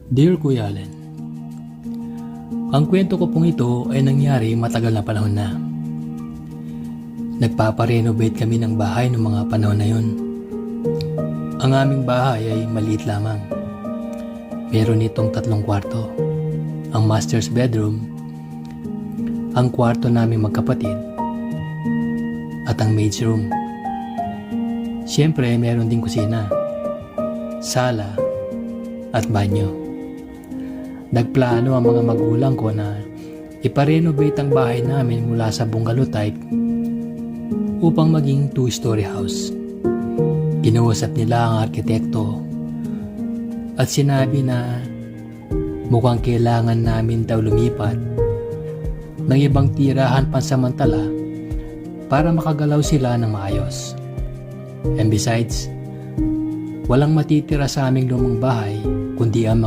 Dear Kuya Allen, ang kwento ko pong ito ay nangyari matagal na panahon na. Nagpaparenovate kami ng bahay noong mga panahon na yun. Ang aming bahay ay maliit lamang. Meron itong 3 kwarto. Ang master's bedroom, ang kwarto naming magkapatid, at ang maid's room. Siyempre, meron ding kusina, sala, at banyo. Nagplano ang mga magulang ko na iparenovate ang bahay namin mula sa bungalow type upang maging 2-story house. Kinuusap nila ang arkitekto at sinabi na mukhang kailangan namin daw lumipat ng ibang tirahan pansamantala para makagalaw sila ng maayos. And besides, walang matitira sa aming lumang bahay kundi ang